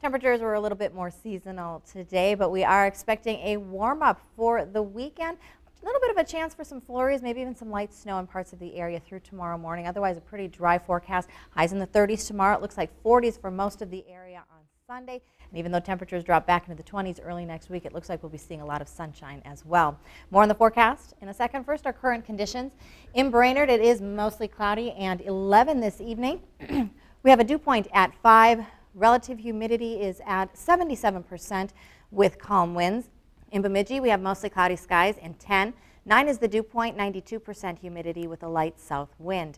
Temperatures were a little bit more seasonal today, but we are expecting a warm-up for the weekend. A little bit of a chance for some flurries, maybe even some light snow in parts of the area through tomorrow morning. Otherwise, a pretty dry forecast. Highs in the 30s tomorrow. It looks like 40s for most of the area on Sunday. And even though temperatures drop back into the 20s early next week, it looks like we'll be seeing a lot of sunshine as well. More on the forecast in a second. First, our current conditions. In Brainerd, it is mostly cloudy and 11 this evening. We have a dew point at 5. Relative humidity is at 77% with calm winds. In Bemidji, we have mostly cloudy skies and 10. 9 is the dew point, 92% humidity with a light south wind.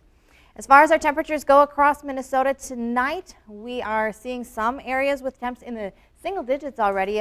As far as our temperatures go across Minnesota tonight, we are seeing some areas with temps in the single digits already.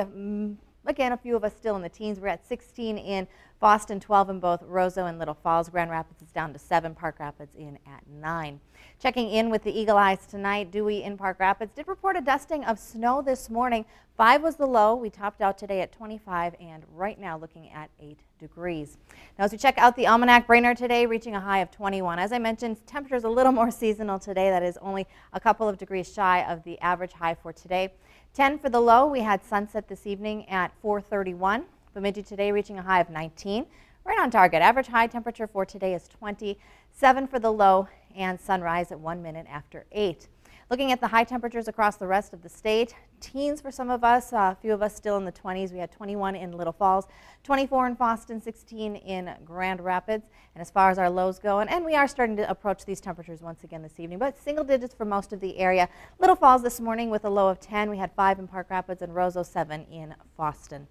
Again, a few of us still in the teens. We're at 16 in Boston, 12 in both Roseau and Little Falls. Grand Rapids is down to 7. Park Rapids in at 9. Checking in with the Eagle Eyes tonight, Dewey in Park Rapids did report a dusting of snow this morning. 5 was the low. We topped out today at 25 and right now looking at 8 degrees. Now as we check out the almanac, Brainerd today reaching a high of 21. As I mentioned, temperatures a little more seasonal today. That is only a couple of degrees shy of the average high for today. 10 for the low. We had sunset this evening at 4:31. Bemidji today reaching a high of 19. Right on target. Average high temperature for today is 20. 7 for the low and sunrise at 1 minute after 8. Looking at the high temperatures across the rest of the state, teens for some of us, a few of us still in the 20s. We had 21 in Little Falls, 24 in Boston, 16 in Grand Rapids. And as far as our lows go, and we are starting to approach these temperatures once again this evening, but single digits for most of the area. Little Falls this morning with a low of 10. We had 5 in Park Rapids and Roseau, 7 in Boston.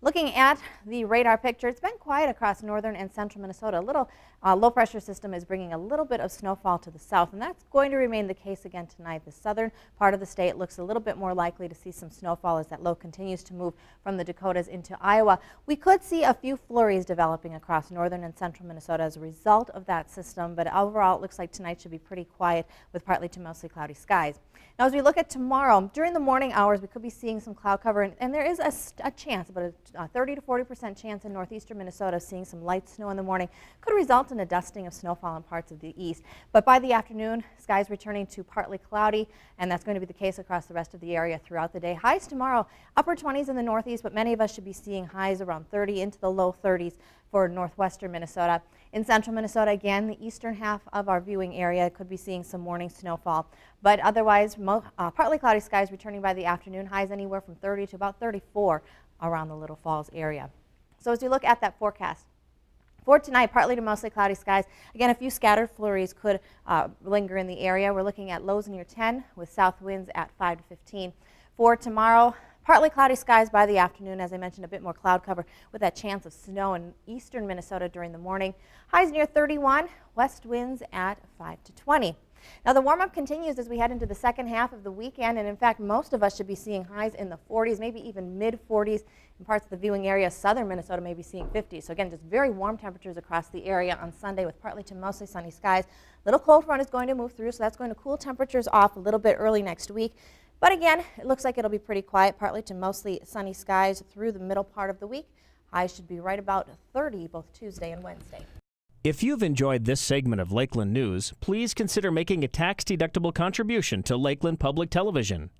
Looking at the radar picture, it's been quiet across northern and central Minnesota. A little low pressure system is bringing a little bit of snowfall to the south, and that's going to remain the case again tonight. The southern part of the state looks a little bit more likely to see some snowfall as that low continues to move from the Dakotas into Iowa. We could see a few flurries developing across northern and central Minnesota as a result of that system, but overall it looks like tonight should be pretty quiet with partly to mostly cloudy skies. Now as we look at tomorrow, during the morning hours we could be seeing some cloud cover, and there is a chance, about a 30 to 40% chance in northeastern Minnesota of seeing some light snow in the morning. Could result in a dusting of snowfall in parts of the east. But by the afternoon, skies returning to partly cloudy, and that's going to be the case across the rest of the area throughout the day. Highs tomorrow, upper 20s in the northeast, but many of us should be seeing highs around 30 into the low 30s for northwestern Minnesota. In central Minnesota, again, the eastern half of our viewing area could be seeing some morning snowfall. But otherwise, partly cloudy skies returning by the afternoon. Highs anywhere from 30 to about 34 around the Little Falls area. So as we look at that forecast, for tonight, partly to mostly cloudy skies. Again, a few scattered flurries could linger in the area. We're looking at lows near 10 with south winds at 5 to 15. For tomorrow, partly cloudy skies by the afternoon. As I mentioned, a bit more cloud cover with that chance of snow in eastern Minnesota during the morning. Highs near 31, west winds at 5 to 20. Now the warm-up continues as we head into the second half of the weekend, and in fact most of us should be seeing highs in the 40s, maybe even mid-40s in parts of the viewing area. Southern Minnesota may be seeing 50. So again, just very warm temperatures across the area on Sunday with partly to mostly sunny skies. Little cold front is going to move through, so that's going to cool temperatures off a little bit early next week. But again, it looks like it'll be pretty quiet, partly to mostly sunny skies through the middle part of the week. Highs should be right about 30 both Tuesday and Wednesday. If you've enjoyed this segment of Lakeland News, please consider making a tax-deductible contribution to Lakeland Public Television.